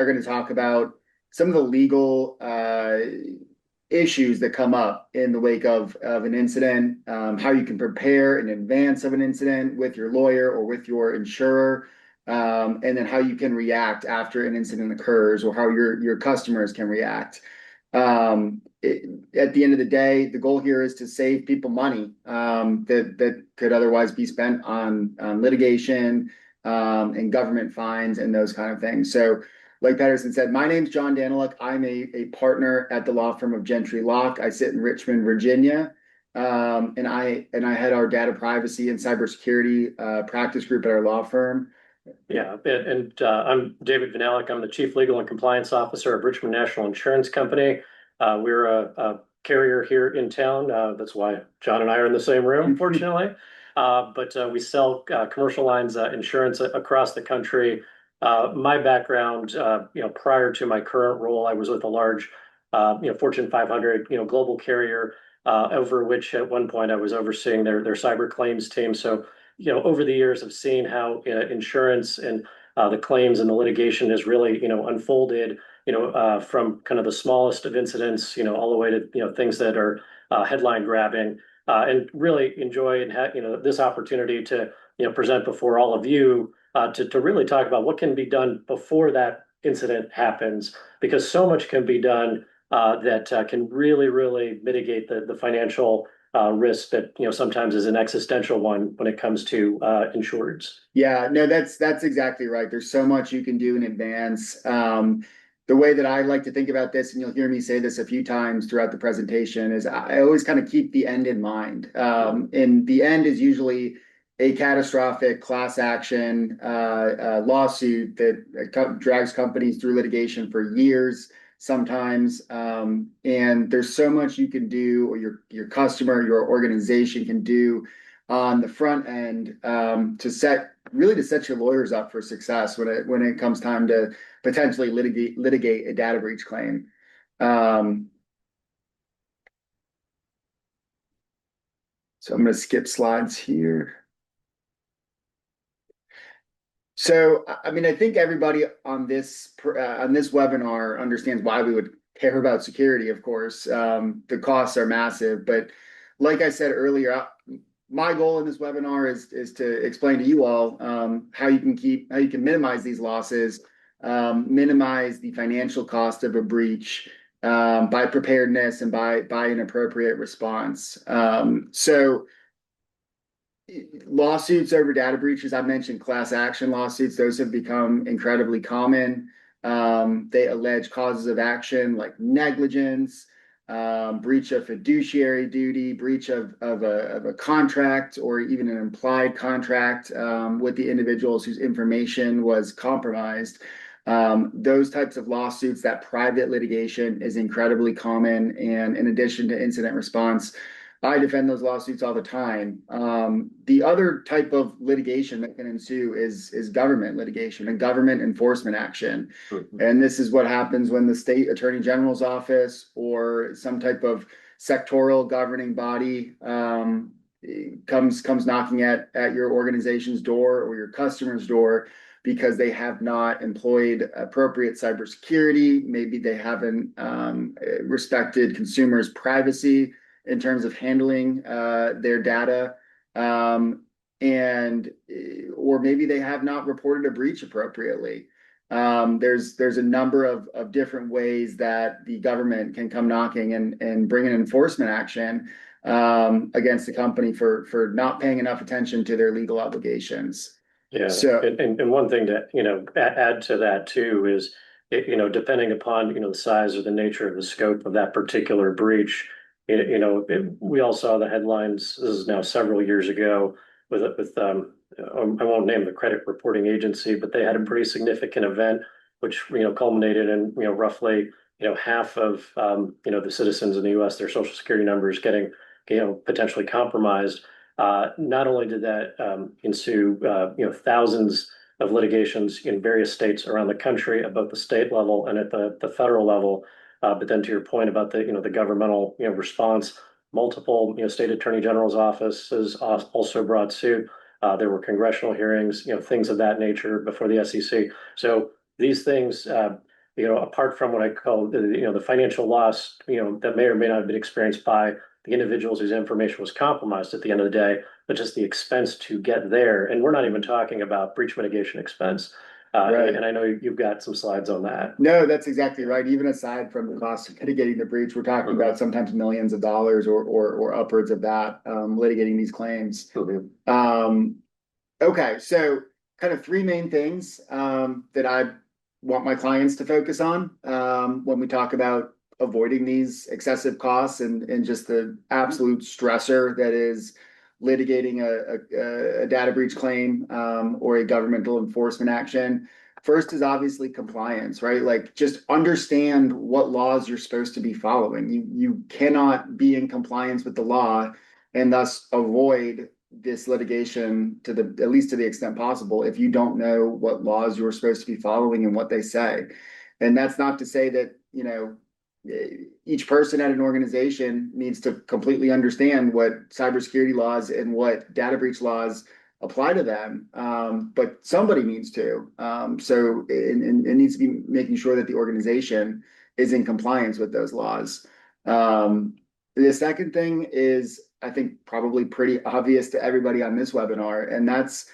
are going to talk about some of the legal issues that come up in the wake of an incident, how you can prepare in advance of an incident with your lawyer or with your insurer, and then how you can react after an incident occurs, or how your customers can react. At the end of the day, the goal here is to save people money that could otherwise be spent on litigation and government fines and those kind of things. So, like Patterson said, my name's John Danyluk. I'm a partner at the law firm of Gentry Locke. I sit in Richmond, Virginia, and I head our data privacy and cybersecurity practice group at our law firm. Yeah, and I'm David Vanalek. I'm the Chief Legal and Compliance Officer of Richmond National Insurance Company. We're a carrier here in town. That's why John and I are in the same room, fortunately. But we sell commercial lines insurance across the country. My background, prior to my current role, I was with a large, Fortune 500, global carrier, over which at one point I was overseeing their cyber claims team. So, over the years, I've seen how insurance and the claims and the litigation has really, unfolded, from kind of the smallest of incidents, all the way to, things that are headline grabbing, and really enjoyed, this opportunity to, present before all of you to really talk about what can be done before that incident happens, because so much can be done that can really, really mitigate the financial risk that sometimes is an existential one when it comes to insureds. Yeah, no, that's exactly right. There's so much you can do in advance. The way that I like to think about this, and you'll hear me say this a few times throughout the presentation, is I always kind of keep the end in mind. And the end is usually a catastrophic class action lawsuit that drags companies through litigation for years sometimes. And there's so much you can do, or your customer, your organization can do on the front end to set your lawyers up for success when it comes time to potentially litigate a data breach claim. So I'm going to skip slides here. So, I mean, I think everybody on this webinar understands why we would care about security. Of course, the costs are massive, but like I said earlier, my goal in this webinar is to explain to you all how you can minimize these losses, minimize the financial cost of a breach by preparedness and by an appropriate response. So lawsuits over data breaches, I mentioned class action lawsuits. Those have become incredibly common. They allege causes of action like negligence, breach of fiduciary duty, breach of a contract, or even an implied contract with the individuals whose information was compromised. Those types of lawsuits, that private litigation, is incredibly common. And in addition to incident response, I defend those lawsuits all the time. The other type of litigation that can ensue is government litigation and government enforcement action. Mm-hmm. And this is what happens when the state attorney general's office or some type of sectoral governing body comes knocking at your organization's door or your customer's door because they have not employed appropriate cybersecurity. Maybe they haven't respected consumers' privacy in terms of handling their data, or maybe they have not reported a breach appropriately. There's a number of different ways that the government can come knocking and bring an enforcement action against the company for not paying enough attention to their legal obligations. Yeah. So, and one thing to add to that too is, depending upon the size or the nature of the scope of that particular breach. We all saw the headlines. This is now several years ago with I won't name the credit reporting agency, but they had a pretty significant event, which culminated in roughly half of the citizens in the U.S. their Social Security numbers getting potentially compromised. Not only did that ensue thousands of litigations in various states around the country at both the state level and at the federal level. But then to your point about the governmental response, multiple state attorney general's offices also brought suit. There were congressional hearings, things of that nature before the SEC. So these things apart from what I call the financial loss, that may or may not have been experienced by the individuals whose information was compromised at the end of the day, but just the expense to get there. And we're not even talking about breach mitigation expense. Right. And I know you've got some slides on that. No, that's exactly right. Even aside from the cost of mitigating the breach, we're talking about sometimes millions of dollars or upwards of that, litigating these claims. Okay, so kind of three main things that I want my clients to focus on when we talk about avoiding these excessive costs and just the absolute stressor that is litigating a data breach claim or a governmental enforcement action. First is obviously compliance, right? Like just understand what laws you're supposed to be following. You cannot be in compliance with the law and thus avoid this litigation at least to the extent possible if you don't know what laws you're supposed to be following and what they say. And that's not to say that, each person at an organization needs to completely understand what cybersecurity laws and what data breach laws apply to them. But somebody needs to. So it needs to be making sure that the organization is in compliance with those laws. The second thing is, I think, probably pretty obvious to everybody on this webinar, and that's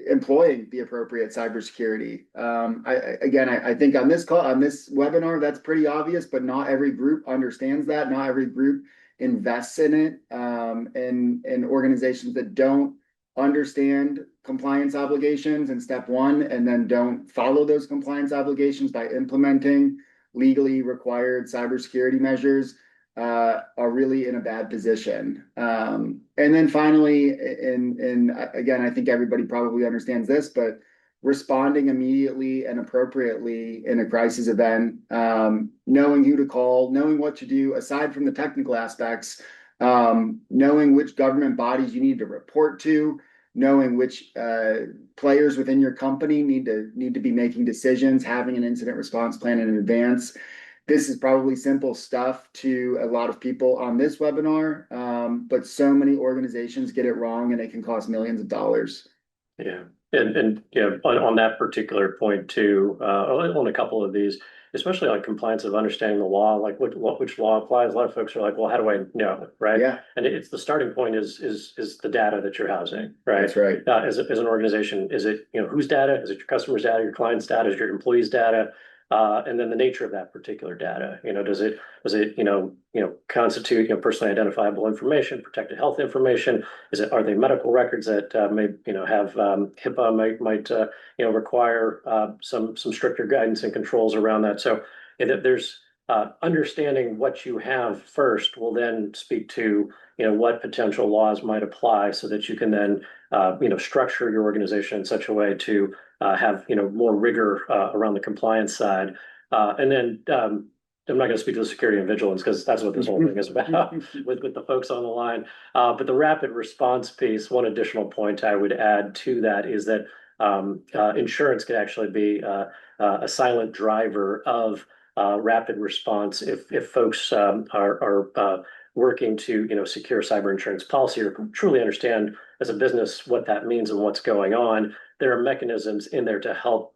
employing the appropriate cybersecurity. I think on this webinar, that's pretty obvious, but not every group understands that. Not every group invests in it. And organizations that don't understand compliance obligations in step one, and then don't follow those compliance obligations by implementing legally required cybersecurity measures, are really in a bad position. And then finally, and again, I think everybody probably understands this, but responding immediately and appropriately in a crisis event, knowing who to call, knowing what to do, aside from the technical aspects, knowing which government bodies you need to report to, knowing which players within your company need to be making decisions, having an incident response plan in advance. This is probably simple stuff to a lot of people on this webinar, but so many organizations get it wrong, and it can cost millions of dollars. Yeah, and on that particular point too, on a couple of these, especially on compliance of understanding the law, like which law applies. A lot of folks are like, well, how do I know, right? Yeah. And it's the starting point is the data that you're housing, right? That's right. As an organization, is it whose data? Is it your customer's data, your client's data, is it your employee's data? And then the nature of that particular data, does it constitute personally identifiable information, protected health information? Are they medical records that may have HIPAA might require some stricter guidance and controls around that? So there's understanding what you have first will then speak to what potential laws might apply, so that you can then structure your organization in such a way to have more rigor around the compliance side. And then I'm not going to speak to the security and vigilance, because that's what this whole thing is about with the folks on the line. But the rapid response piece, one additional point I would add to that is that insurance could actually be a silent driver of rapid response if folks are working to secure cyber insurance policy or truly understand as a business what that means and what's going on. There are mechanisms in there to help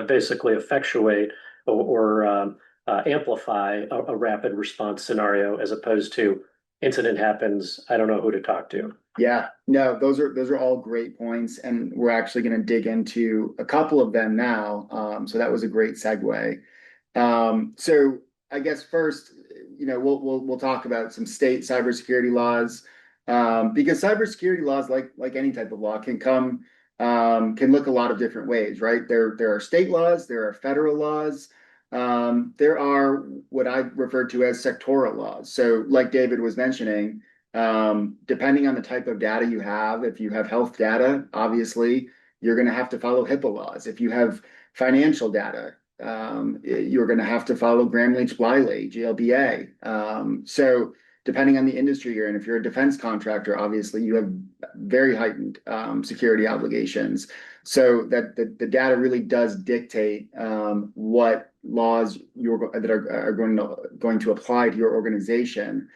basically effectuate or amplify a rapid response scenario, as opposed to incident happens, I don't know who to talk to. Yeah, no, those are all great points, and we're actually going to dig into a couple of them now. So that was a great segue. So I guess first, we'll talk about some state cybersecurity laws, because cybersecurity laws, like any type of law, can look a lot of different ways, right? There are state laws, there are federal laws, there are what I refer to as sectoral laws. So, like David was mentioning, depending on the type of data you have, if you have health data, obviously you're going to have to follow HIPAA laws. If you have financial data, you're going to have to follow Gramm-Leach-Bliley, GLBA. So depending on the industry you're in, if you're a defense contractor, obviously you have very heightened security obligations. So that the data really does dictate what laws that are going to apply to your organization.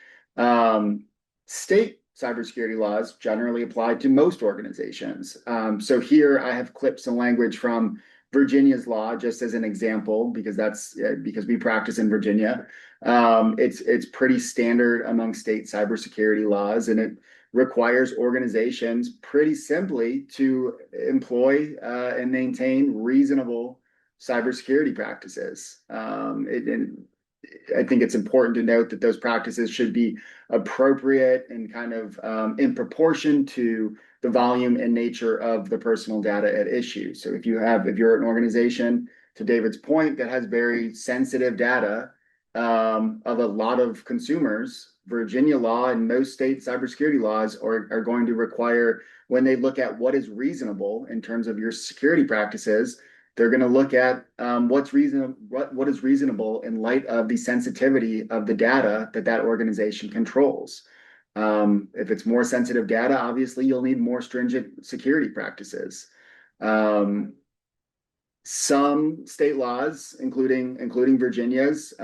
State cybersecurity laws generally apply to most organizations. So here I have clipped some language from Virginia's law, just as an example, because because we practice in Virginia. It's pretty standard among state cybersecurity laws, and it requires organizations pretty simply to employ and maintain reasonable cybersecurity practices. And I think it's important to note that those practices should be appropriate and kind of in proportion to the volume and nature of the personal data at issue. So if you're an organization, to David's point, that has very sensitive data of a lot of consumers, Virginia law and most state cybersecurity laws are going to require, when they look at what is reasonable in terms of your security practices, they're going to look at what is reasonable in light of the sensitivity of the data that organization controls. If it's more sensitive data, obviously you'll need more stringent security practices. Some state laws, including Virginia's,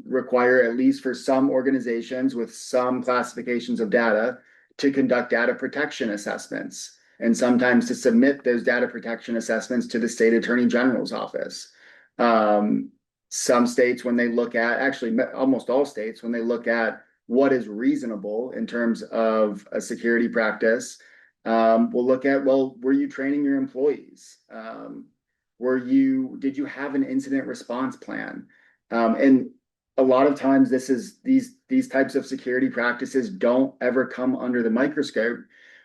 require, at least for some organizations with some classifications of data, to conduct data protection assessments, and sometimes to submit those data protection assessments to the state attorney general's office. Some states, when they look at, actually almost all states, when they look at what is reasonable in terms of a security practice, we'll look at, well, were you training your employees? Did you have an incident response plan? And a lot of times these types of security practices don't ever come under the microscope.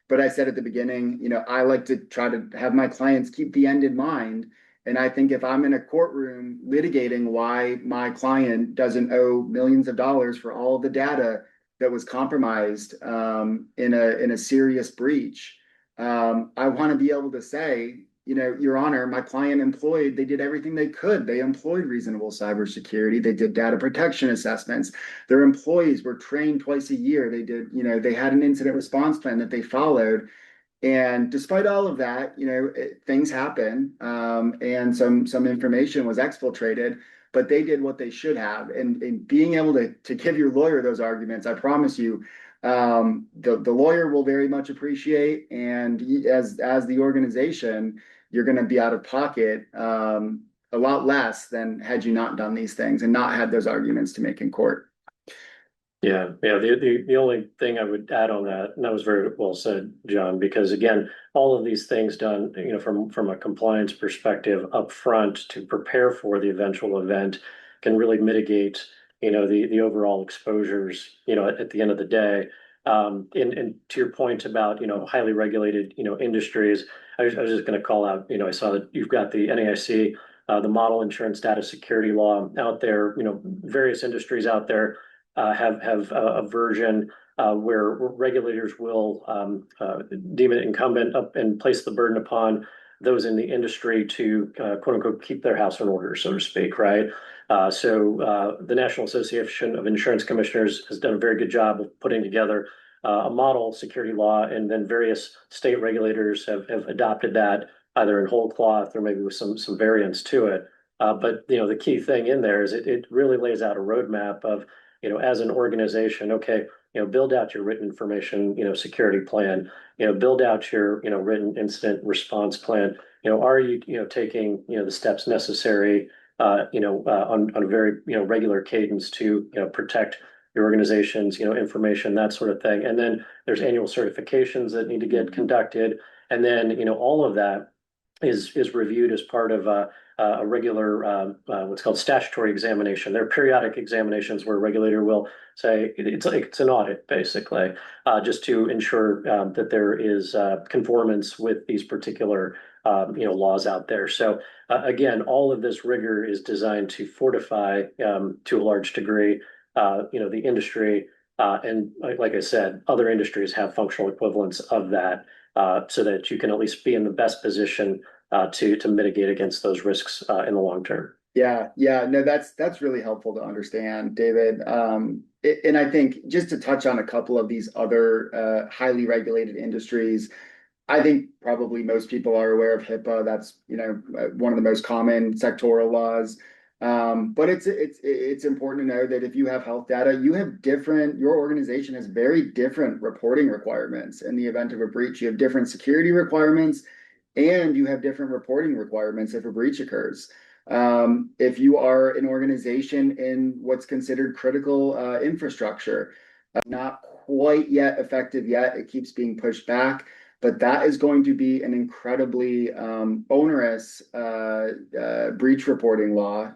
But I said at the beginning, I like to try to have my clients keep the end in mind. And I think if I'm in a courtroom litigating why my client doesn't owe millions of dollars for all of the data that was compromised in a serious breach, I want to be able to say, Your Honor, my client they did everything they could. They employed reasonable cybersecurity. They did data protection assessments. Their employees were trained twice a year. They had an incident response plan that they followed. And despite all of that, things happen, and some information was exfiltrated, but they did what they should have. And being able to give your lawyer those arguments, I promise you, the lawyer will very much appreciate. And as the organization, you're going to be out of pocket a lot less than had you not done these things and not had those arguments to make in court. Yeah. The only thing I would add on that, and that was very well said, John, because again, all of these things done, from a compliance perspective up front to prepare for the eventual event can really mitigate, the overall exposures, at the end of the day. And to your point about, highly regulated, industries, I was just going to call out, I saw that you've got the NAIC, the Model Insurance Data Security Law out there, various industries out there have a version where regulators will deem it incumbent up and place the burden upon those in the industry to quote unquote keep their house in order, so to speak, right? So the National Association of Insurance Commissioners has done a very good job of putting together a model security law, and then various state regulators have adopted that either in whole cloth or maybe with some variants to it. But the key thing in there is it really lays out a roadmap of, as an organization, okay, build out your written information, security plan, build out your, written incident response plan. Are you, taking, the steps necessary, on a very, regular cadence to, protect your organization's, information, that sort of thing. And then there's annual certifications that need to get conducted. And then, all of that is reviewed as part of a regular what's called statutory examination. There are periodic examinations where a regulator will say it's an audit, basically, just to ensure that there is conformance with these particular laws out there. So again, all of this rigor is designed to fortify to a large degree the industry. And like I said, other industries have functional equivalents of that, so that you can at least be in the best position to mitigate against those risks in the long term. Yeah, no, that's really helpful to understand, David. And I think just to touch on a couple of these other highly regulated industries, I think probably most people are aware of HIPAA. That's one of the most common sectoral laws. But it's important to know that if you have health data, your organization has very different reporting requirements. In the event of a breach, you have different security requirements and you have different reporting requirements if a breach occurs. If you are an organization in what's considered critical infrastructure, not quite yet effective yet, it keeps being pushed back, but that is going to be an incredibly onerous breach reporting law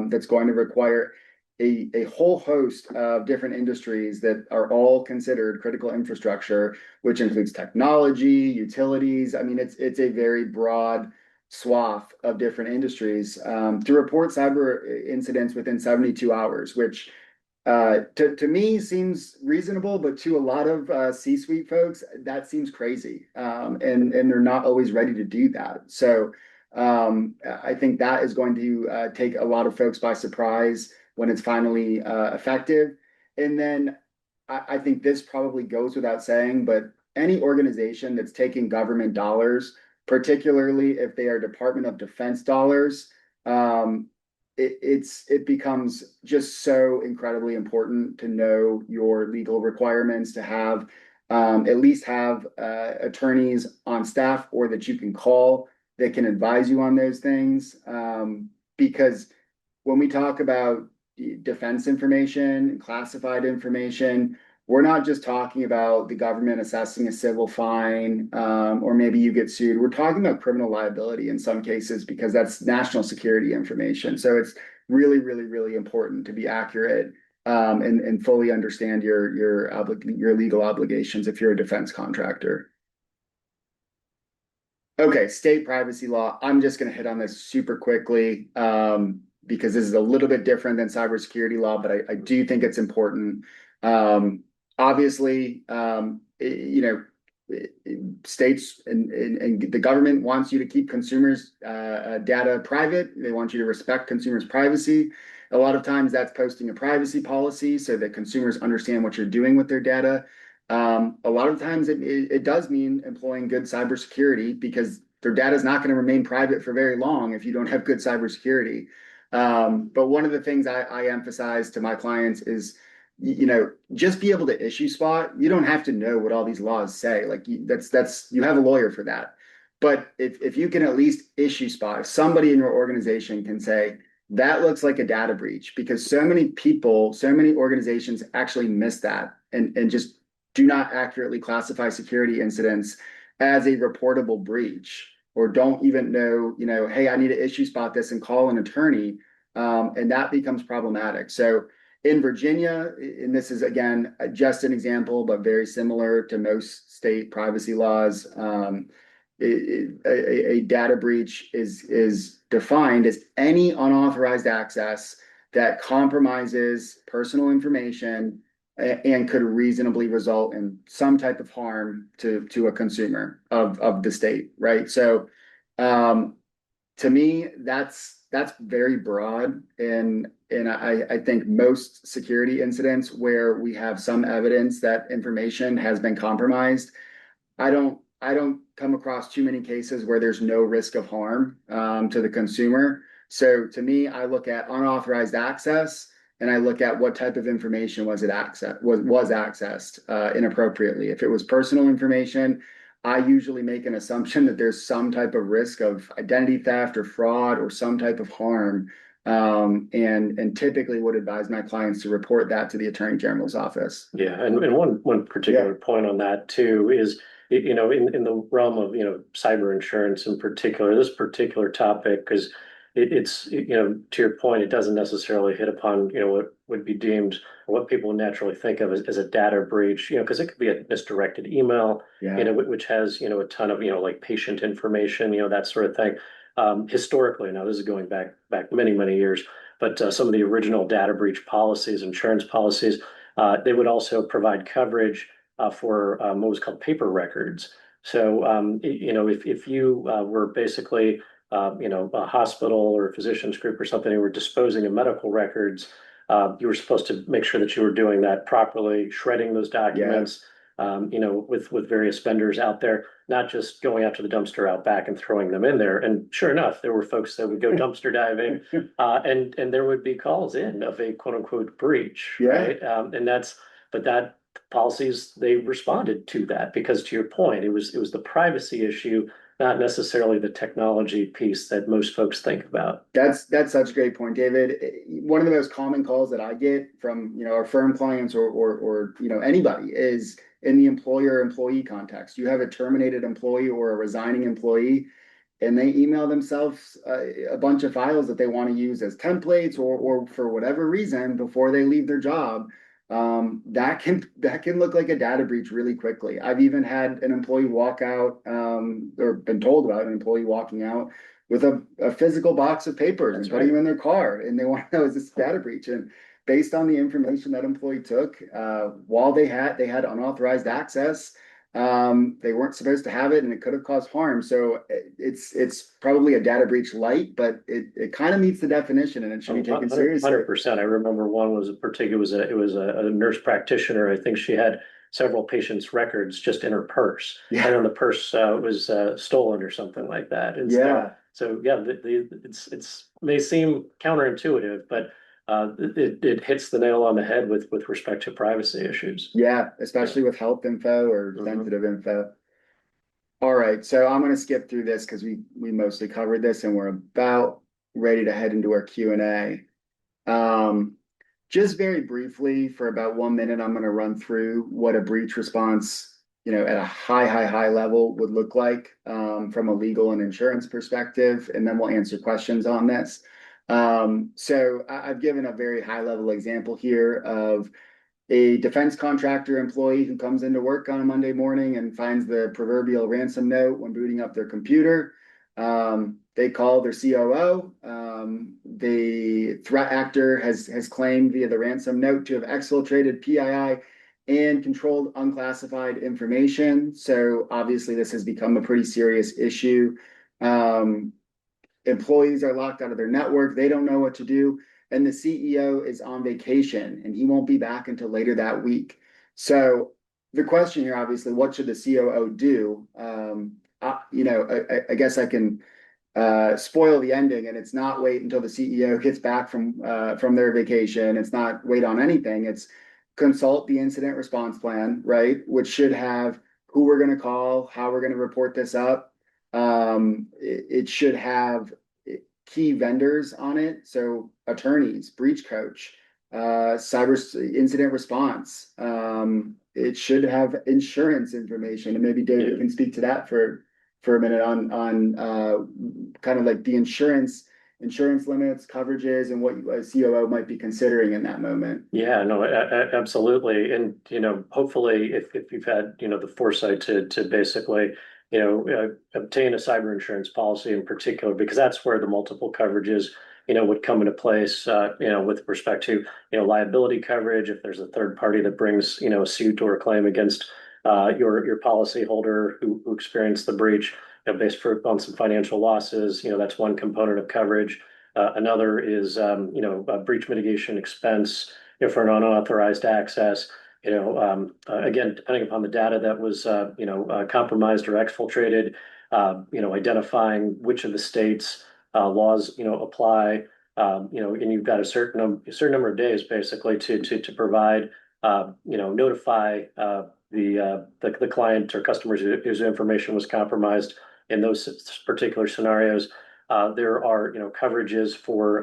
that's going to require a whole host of different industries that are all considered critical infrastructure, which includes technology, utilities. I mean, it's a very broad swath of different industries to report cyber incidents within 72 hours, which to me seems reasonable, but to a lot of C-suite folks, that seems crazy. And they're not always ready to do that. So I think that is going to take a lot of folks by surprise when it's finally effective. And then I think this probably goes without saying, but any organization that's taking government dollars, particularly if they are Department of Defense dollars, it becomes just so incredibly important to know your legal requirements, to have at least have attorneys on staff or that you can call that can advise you on those things. Because when we talk about defense information, classified information, we're not just talking about the government assessing a civil fine, or maybe you get sued. We're talking about criminal liability in some cases because that's national security information. So it's really, really, really important to be accurate and fully understand your legal obligations if you're a defense contractor. Okay, state privacy law. I'm just going to hit on this super quickly because this is a little bit different than cybersecurity law, but I do think it's important. Obviously, states and the government wants you to keep consumers' data private. They want you to respect consumers' privacy. A lot of times that's posting a privacy policy so that consumers understand what you're doing with their data. A lot of times it does mean employing good cybersecurity because their data is not going to remain private for very long if you don't have good cybersecurity. But one of the things I emphasize to my clients is, just be able to issue spot. You don't have to know what all these laws say. Like that's you have a lawyer for that. But if you can at least issue spot, if somebody in your organization can say that looks like a data breach, because so many people, so many organizations actually miss that and just do not accurately classify security incidents as a reportable breach, or don't even know, hey, I need to issue spot this and call an attorney, and that becomes problematic. So in Virginia, and this is again just an example, but very similar to most state privacy laws, a data breach is defined as any unauthorized access that compromises personal information and could reasonably result in some type of harm to a consumer of the state, right? So to me, that's very broad, and I think most security incidents where we have some evidence that information has been compromised, I don't come across too many cases where there's no risk of harm to the consumer. So to me, I look at unauthorized access, and I look at what type of information was accessed inappropriately. If it was personal information, I usually make an assumption that there's some type of risk of identity theft or fraud or some type of harm, and typically would advise my clients to report that to the Attorney General's office. Yeah, and one particular point on that too is, in the realm of cyber insurance in particular, this particular topic, because it's to your point, it doesn't necessarily hit upon what would be deemed, or what people naturally think of as a data breach, because it could be a misdirected email, which has a ton of like patient information, that sort of thing. Historically, now this is going back many years, but some of the original data breach policies, insurance policies, they would also provide coverage for what was called paper records. So if you were basically a hospital or a physician's group or something, who were disposing of medical records, you were supposed to make sure that you were doing that properly, shredding those documents, with various vendors out there, not just going out to the dumpster out back and throwing them in there. And sure enough, there were folks that would go dumpster diving, and there would be calls in of a quote unquote breach, right? But that policies, they responded to that because, to your point, it was the privacy issue not necessarily the technology piece that most folks think about. That's such a great point, David. One of the most common calls that I get from, our firm clients or anybody is in the employer-employee context. You have a terminated employee or a resigning employee, and they email themselves a bunch of files that they want to use as templates or for whatever reason before they leave their job. That can look like a data breach really quickly. I've even had an employee walk out, or been told about an employee walking out with a physical box of papers and putting them in their car, and they want to know, is this data breach? And based on the information that employee took, while they had unauthorized access, they weren't supposed to have it, and it could have caused harm. So it's probably a data breach light, but it kind of meets the definition, and it should be taken seriously. 100%. I remember one was it was a nurse practitioner. I think she had several patients' records just in her purse, and then the purse was stolen or something like that. And so it's may seem counterintuitive, but it hits the nail on the head with respect to privacy issues. Yeah, especially with health info or sensitive info. All right, so I'm going to skip through this because we mostly covered this, and we're about ready to head into our Q&A. Just very briefly, for about 1 minute, I'm going to run through what a breach response, at a high level would look like from a legal and insurance perspective, and then we'll answer questions on this. So I've given a very high level example here of a defense contractor employee who comes into work on a Monday morning and finds the proverbial ransom note when booting up their computer. They call their COO. The threat actor has claimed via the ransom note to have exfiltrated PII and controlled unclassified information. So obviously this has become a pretty serious issue. Employees are locked out of their network. They don't know what to do. And the CEO is on vacation, and he won't be back until later that week. So the question here, obviously, what should the COO do? I guess I can spoil the ending, and it's not wait until the CEO gets back from their vacation. It's not wait on anything. It's consult the incident response plan, right? Which should have who we're going to call, how we're going to report this up. It should have key vendors on it. So attorneys, breach coach, cyber incident response. It should have insurance information, and maybe David can speak to that for a minute on kind of like the insurance limits, coverages, and what a COO might be considering in that moment. Yeah, no, absolutely. And, hopefully if you've had, the foresight to basically, obtain a cyber insurance policy in particular, because that's where the multiple coverages, would come into place, with respect to, liability coverage. If there's a third party that brings, a suit or a claim against your policyholder who experienced the breach, based on some financial losses, that's one component of coverage. Another is, a breach mitigation expense, for an unauthorized access. Again, depending upon the data that was, compromised or exfiltrated, identifying which of the states laws, apply, and you've got a certain number of days basically to provide, notify the client or customers whose information was compromised in those particular scenarios. There are, coverages for,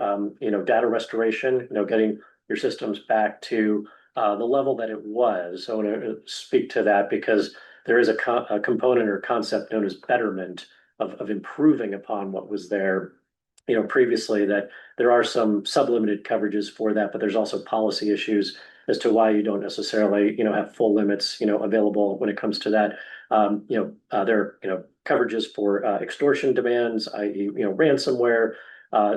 data restoration, getting your systems back to the level that it was. So I want to speak to that because there is a component or concept known as betterment of improving upon what was there, previously, that there are some sublimited coverages for that, but there's also policy issues as to why you don't necessarily, have full limits, available when it comes to that. There are, coverages for extortion demands, i.e., ransomware.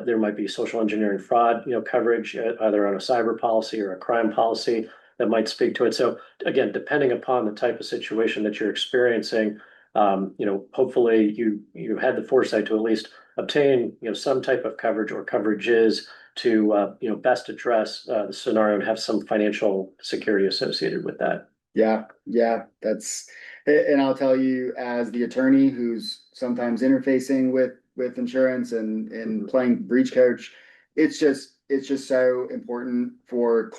There might be social engineering fraud, coverage either on a cyber policy or a crime policy that might speak to it. So again, depending upon the type of situation that you're experiencing, hopefully you had the foresight to at least obtain, some type of coverage or coverages to, best address the scenario and have some financial security associated with that. Yeah, and I'll tell you, as the attorney who's sometimes interfacing with insurance and playing breach coach, it's just so important for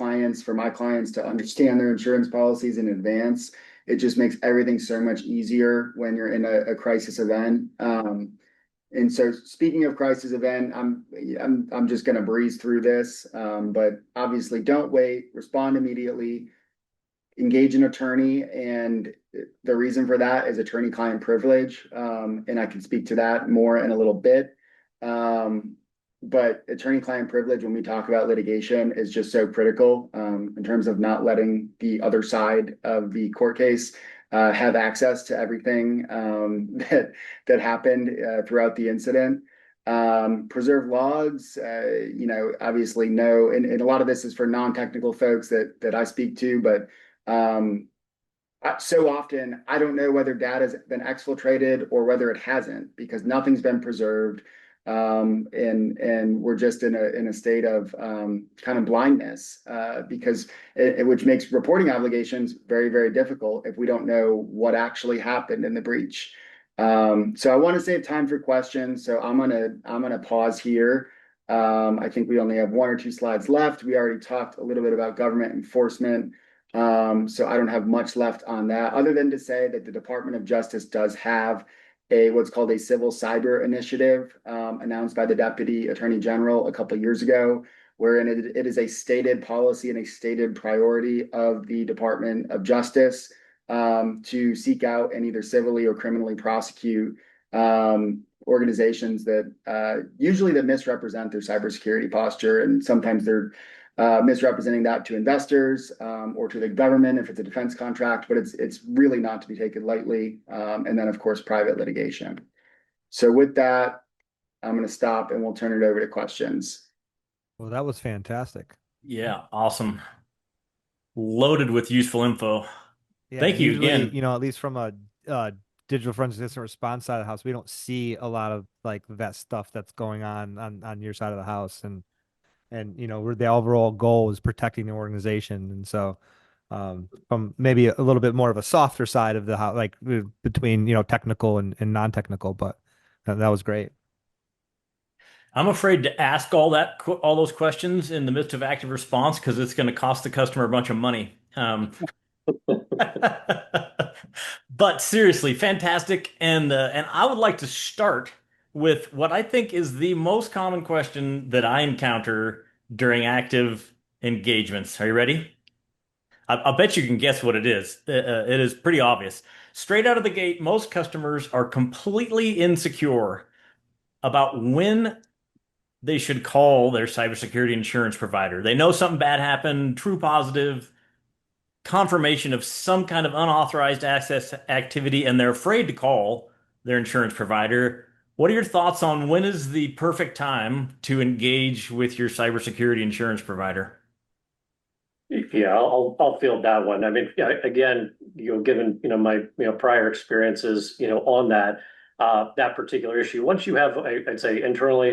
my clients to understand their insurance policies in advance it just makes everything so much easier when you're in a crisis event. And so speaking of crisis event, I'm just going to breeze through this, but obviously don't wait, respond immediately, engage an attorney, and the reason for that is attorney-client privilege, and I can speak to that more in a little bit. But attorney-client privilege, when we talk about litigation, is just so critical in terms of not letting the other side of the court case have access to everything that happened throughout the incident. Preserve logs, obviously no, and a lot of this is for non-technical folks that I speak to, but so often I don't know whether data has been exfiltrated or whether it hasn't, because nothing's been preserved. And we're just in a state of kind of blindness, because which makes reporting obligations very, very difficult if we don't know what actually happened in the breach. So I want to save time for questions, so I'm gonna pause here. I think we only have one or two slides left. We already talked a little bit about government enforcement, so I don't have much left on that, other than to say that the Department of Justice does have what's called a civil cyber initiative, announced by the Deputy Attorney General a couple of years ago, wherein it is a stated policy and a stated priority of the Department of Justice to seek out and either civilly or criminally prosecute organizations that usually that misrepresent their cybersecurity posture, and sometimes they're misrepresenting that to investors or to the government if it's a defense contract, but it's really not to be taken lightly. And then, of course, private litigation. So with that, I'm going to stop and we'll turn it over to questions. Well, that was fantastic. Yeah, awesome. Loaded with useful info. Yeah, Thank you usually, again. at least from a digital forensic incident response side of the house, we don't see a lot of like that stuff that's going on your side of the house, and where the overall goal is protecting the organization. And so from maybe a little bit more of a softer side of the house, like between technical and non-technical, but that was great. I'm afraid to ask all those questions in the midst of active response because it's going to cost the customer a bunch of money. But seriously, fantastic. And I would like to start with what I think is the most common question that I encounter during active engagements. Are you ready? I'll bet you can guess what it is. It is pretty obvious. Straight out of the gate, most customers are completely insecure about when they should call their cybersecurity insurance provider. They know something bad happened, true positive, confirmation of some kind of unauthorized access activity, and they're afraid to call their insurance provider. What are your thoughts on when is the perfect time to engage with your cybersecurity insurance provider? Yeah, I'll field that one. I mean, yeah, again, given my prior experiences, on that particular issue, once you have, I'd say internally,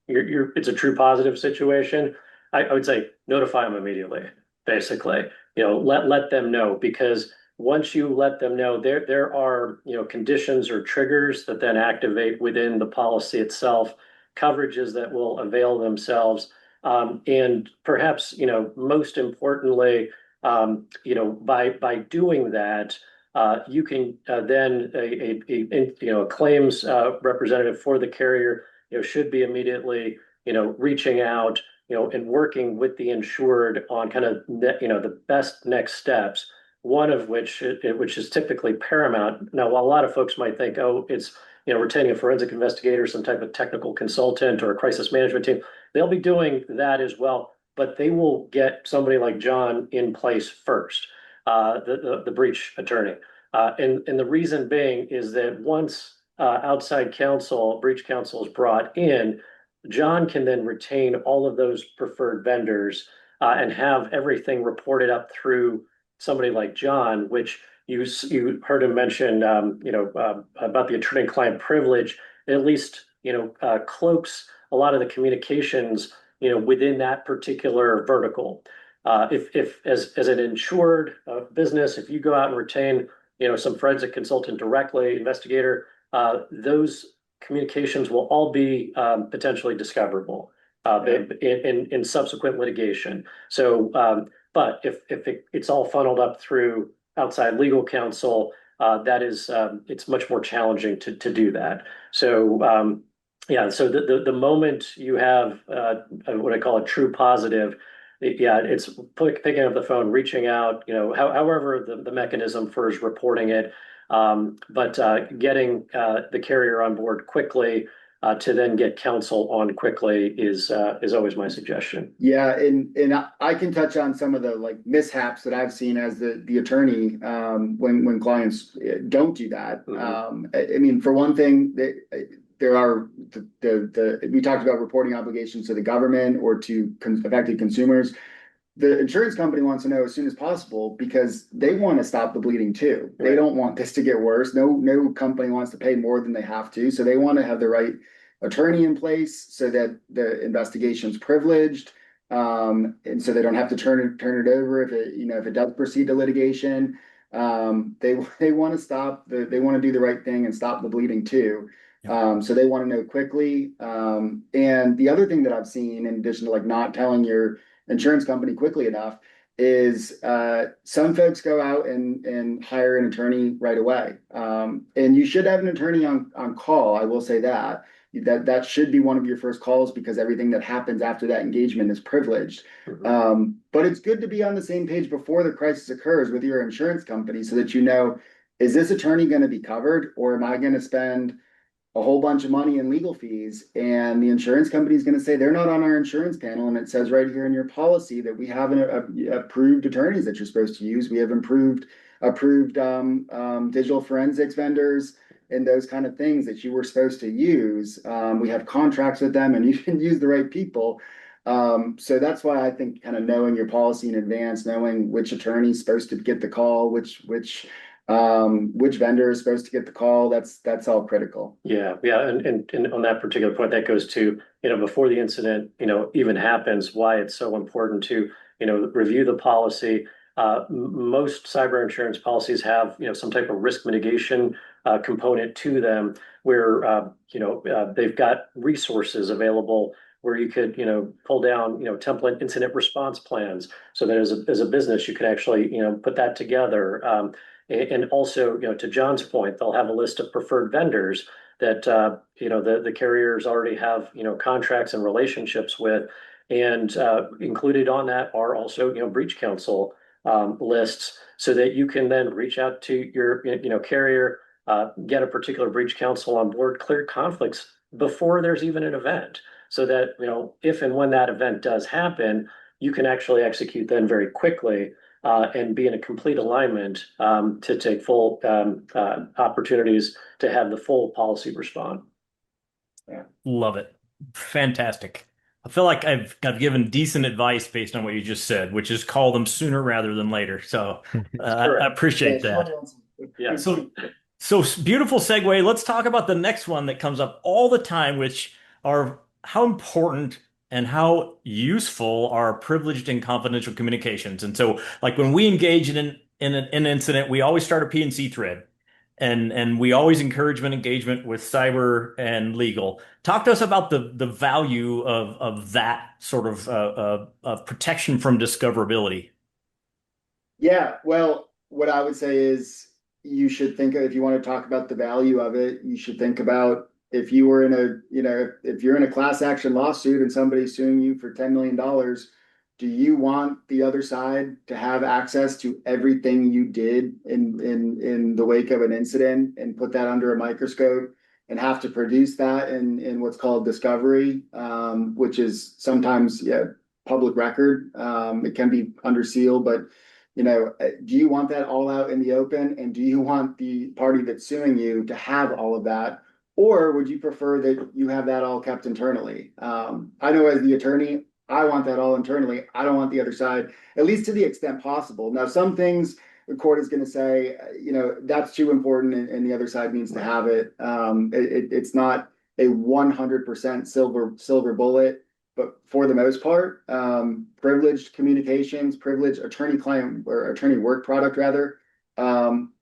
it's a true positive situation. I would say notify them immediately. Basically, let them know, because once you let them know, there are conditions or triggers that then activate within the policy itself, coverages that will avail themselves. And perhaps, most importantly, by doing that, you can then a claims representative for the carrier, should be immediately, reaching out, and working with the insured on kind of the best next steps. One of which is typically paramount. Now, while a lot of folks might think, oh, it's retaining a forensic investigator, some type of technical consultant or a crisis management team, they'll be doing that as well, but they will get somebody like John in place first, the breach attorney. And the reason being is that once outside counsel, breach counsel is brought in, John can then retain all of those preferred vendors and have everything reported up through somebody like John, which you heard him mention, about the attorney-client privilege. It at least cloaks a lot of the communications within that particular vertical. If as an insured business, if you go out and retain some forensic consultant directly, investigator, those communications will all be potentially discoverable in subsequent litigation. So, but if it's all funneled up through outside legal counsel, that is it's much more challenging to do that. So yeah, so the moment you have what I call a true positive, yeah, it's picking up the phone, reaching out, however the mechanism for is reporting it, but getting the carrier on board quickly to then get counsel on quickly is always my suggestion. Yeah, and I can touch on some of the like mishaps that I've seen as the attorney when clients don't do that. I mean, for one thing, there are we talked about reporting obligations to the government or to affected consumers. The insurance company wants to know as soon as possible because they want to stop the bleeding too. They Right. don't want this to get worse. No company wants to pay more than they have to, so they want to have the right attorney in place so that the investigation's privileged, and so they don't have to turn it over if it does proceed to litigation. They want to stop they want to do the right thing and stop the bleeding too. So they want to know quickly. And the other thing that I've seen, in addition to like not telling your insurance company quickly enough, is some folks go out and hire an attorney right away. And you should have an attorney on call. I will say that. That should be one of your first calls because everything that happens after that engagement is privileged. But it's good to be on the same page before the crisis occurs with your insurance company so that is this attorney going to be covered, or am I going to spend a whole bunch of money in legal fees, and the insurance company is going to say they're not on our insurance panel, and it says right here in your policy that we have approved attorneys that you're supposed to use. We have approved digital forensics vendors and those kind of things that you were supposed to use. We have contracts with them, and you can use the right people. So that's why I think kind of knowing your policy in advance, knowing which attorney is supposed to get the call, which vendor is supposed to get the call, that's all critical. Yeah, and on that particular point, that goes to, before the incident, even happens, why it's so important to, review the policy. Most cyber insurance policies have, some type of risk mitigation component to them where, they've got resources available where you could, pull down, template incident response plans so that as a business, you can actually, put that together. And also, to John's point, they'll have a list of preferred vendors that the carriers already have contracts and relationships with, and included on that are also breach counsel lists, so that you can then reach out to your carrier, get a particular breach counsel on board, clear conflicts before there's even an event, so that if and when that event does happen, you can actually execute then very quickly. And be in a complete alignment to take full opportunities to have the full policy respond. Yeah. Love it. Fantastic. I feel like I've given decent advice based on what you just said, which is call them sooner rather than later. So I appreciate that. Yeah. So beautiful segue. Let's talk about the next one that comes up all the time, which are how important and how useful are privileged and confidential communications. And so, like when we engage in an incident, we always start a P&C thread, and we always encourage an engagement with cyber and legal. Talk to us about the value of that sort of protection from discoverability. Yeah, well, what I would say is you should think if you want to talk about the value of it, you should think about if you were if you're in a class action lawsuit and somebody's suing you for $10 million, do you want the other side to have access to everything you did in the wake of an incident and put that under a microscope and have to produce that in what's called discovery, which is sometimes public record. It can be under seal, but do you want that all out in the open? And do you want the party that's suing you to have all of that? Or would you prefer that you have that all kept internally? I know as the attorney, I want that all internally. I don't want the other side, at least to the extent possible. Now, some things the court is going to say, that's too important and the other side needs to have it. It's not a 100% silver bullet, but for the most part, privileged communications, privileged attorney-client or attorney-work product rather,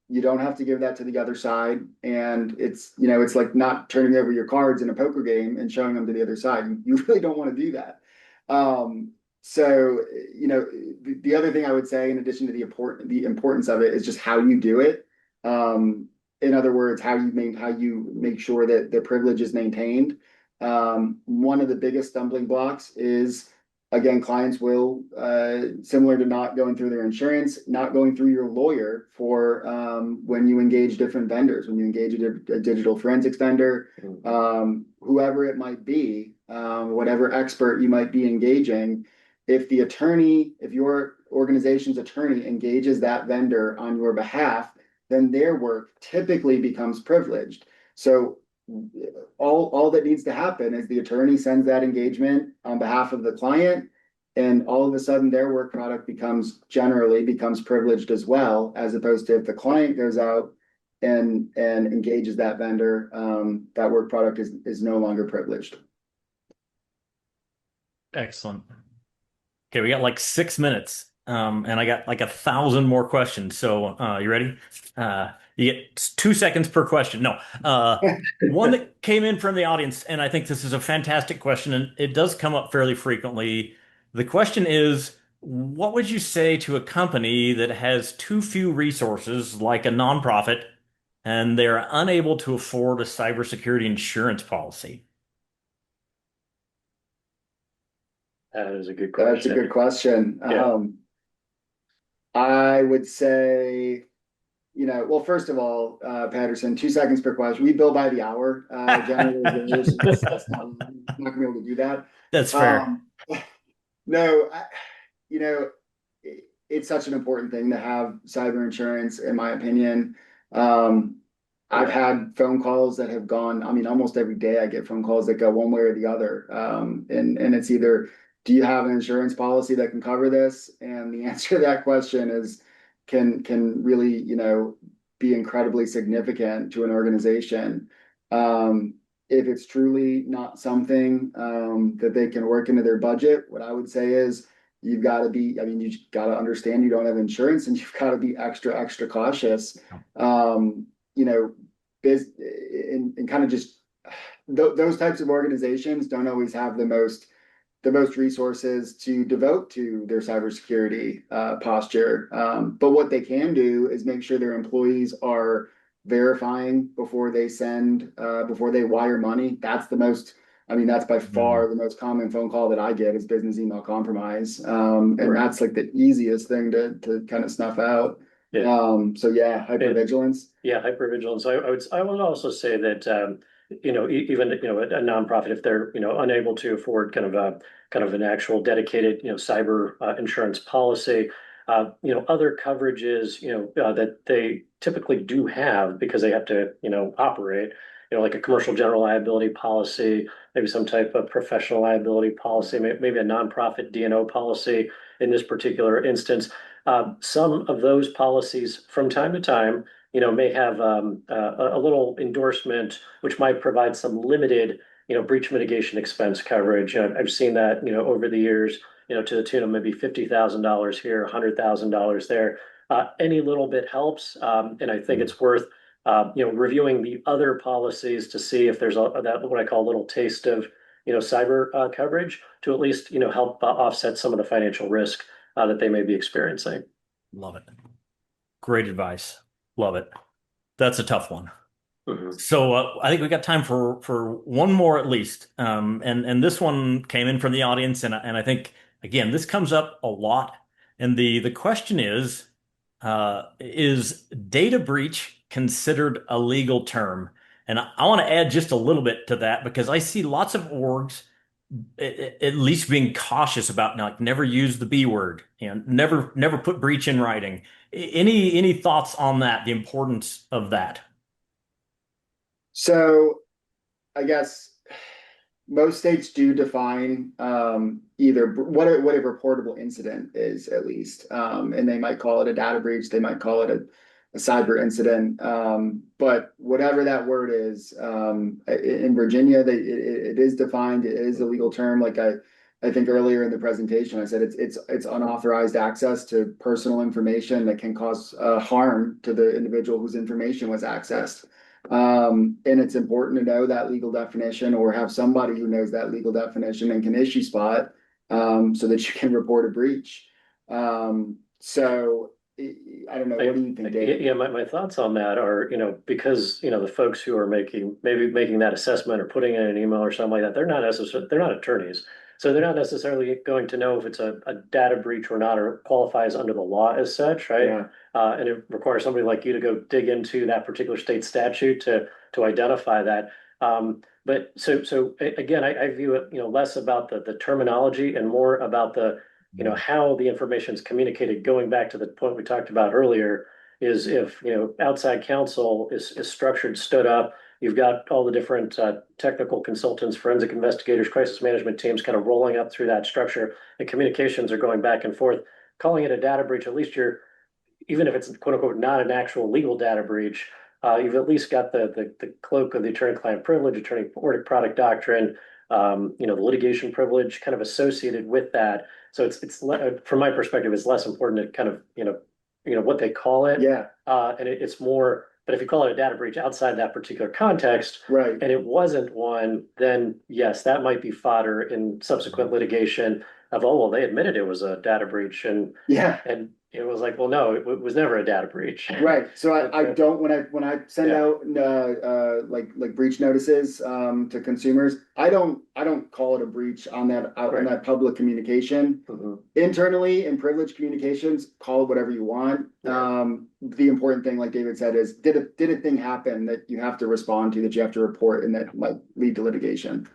you don't have to give that to the other side. And it's like not turning over your cards in a poker game and showing them to the other side. You really don't want to do that. So, the other thing I would say, in addition to the importance of it, is just how you do it. In other words, how you make sure that the privilege is maintained. One of the biggest stumbling blocks is, again, clients will, similar to not going through their insurance, not going through your lawyer for when you engage different vendors, when you engage a digital forensics vendor, whoever it might be, whatever expert you might be engaging. If your organization's attorney engages that vendor on your behalf, then their work typically becomes privileged. So all that needs to happen is the attorney sends that engagement on behalf of the client, and all of a sudden their work product generally becomes privileged as well, as opposed to if the client goes out and engages that vendor, that work product is no longer privileged. Excellent. Okay, we got like 6 minutes, and I got like 1,000 more questions. So, you ready? You get 2 seconds per question. No, one that came in from the audience, and I think this is a fantastic question, and it does come up fairly frequently. The question is, what would you say to a company that has too few resources, like a nonprofit, and they're unable to afford a cybersecurity insurance policy? That is a good question. That's a good question. Yeah. I would say, well, first of all, Patterson, 2 seconds per question. We bill by the hour. Generally, that's not gonna be able to do that. That's fair. No, it's such an important thing to have cyber insurance, in my opinion. I've had phone calls that have gone, almost every day I get phone calls that go one way or the other. And it's either, do you have an insurance policy that can cover this? And the answer to that question can really, be incredibly significant to an organization. If it's truly not something that they can work into their budget, what I would say is you got to understand you don't have insurance, and you've got to be extra, extra cautious. And kind of just those types of organizations don't always have the most resources to devote to their cybersecurity posture. But what they can do is make sure their employees are verifying before they wire money. That's by far the most common phone call that I get is business email compromise. And that's like the easiest thing to kind of snuff out. Yeah. So yeah, hypervigilance. Yeah, hypervigilance. I would also say that even a nonprofit, if they're unable to afford kind of an actual dedicated cyber insurance policy, other coverages that they typically do have because they have to operate, like a commercial general liability policy, maybe some type of professional liability policy, maybe a nonprofit D&O policy in this particular instance. Some of those policies from time to time may have a little endorsement, which might provide some limited, breach mitigation expense coverage. I've seen that, over the years, to the tune of maybe $50,000 here, $100,000 there. Any little bit helps, and I think it's worth, reviewing the other policies to see if there's that what I call a little taste of, cyber coverage to at least, help offset some of the financial risk that they may be experiencing. Love it. Great advice. Love it. That's a tough one. Mm-hmm. So I think we got time for one more at least. And this one came in from the audience, and I think again this comes up a lot. And the question is data breach considered a legal term? And I want to add just a little bit to that because I see lots of orgs at least being cautious about never use the B word, never put breach in writing. Any thoughts on that, the importance of that? So I guess most states do define either what a reportable incident is, at least. And they might call it a data breach, they might call it a cyber incident. But whatever that word is, in Virginia, it is defined, it is a legal term. Like I think earlier in the presentation, I said it's unauthorized access to personal information that can cause harm to the individual whose information was accessed. And it's important to know that legal definition or have somebody who knows that legal definition and can issue spot so that you can report a breach. So I don't know, what do you think, Dave? Yeah, my thoughts on that are, because, the folks who are maybe making that assessment or putting in an email or something like that, they're not attorneys. So they're not necessarily going to know if it's a data breach or not, or qualifies under the law as such, right? Yeah. And it requires somebody like you to go dig into that particular state statute to identify that. But so again, I view it, less about the terminology and more about the how the information is communicated. Going back to the point we talked about earlier, is if, outside counsel is structured, stood up, you've got all the different technical consultants, forensic investigators, crisis management teams kind of rolling up through that structure, and communications are going back and forth. Calling it a data breach, at least even if it's quote unquote not an actual legal data breach, you've at least got the cloak of the attorney-client privilege, attorney-product doctrine, the litigation privilege kind of associated with that. So it's from my perspective, it's less important to kind of what they call it. Yeah. And it's more. But if you call it a data breach outside that particular context, Right. and it wasn't one, then yes, that might be fodder in subsequent litigation of, oh, well, they admitted it was a data breach, and Yeah. it was like, well, no, it was never a data breach. Right. So I don't, when I send Yeah. out like breach notices to consumers, I don't call it a breach on that on Right. that public communication. Mhm. Internally in privileged communications, call it whatever you want. Right. The important thing, like David said, is did a thing happen that you have to respond to, that you have to report, and that might lead to litigation.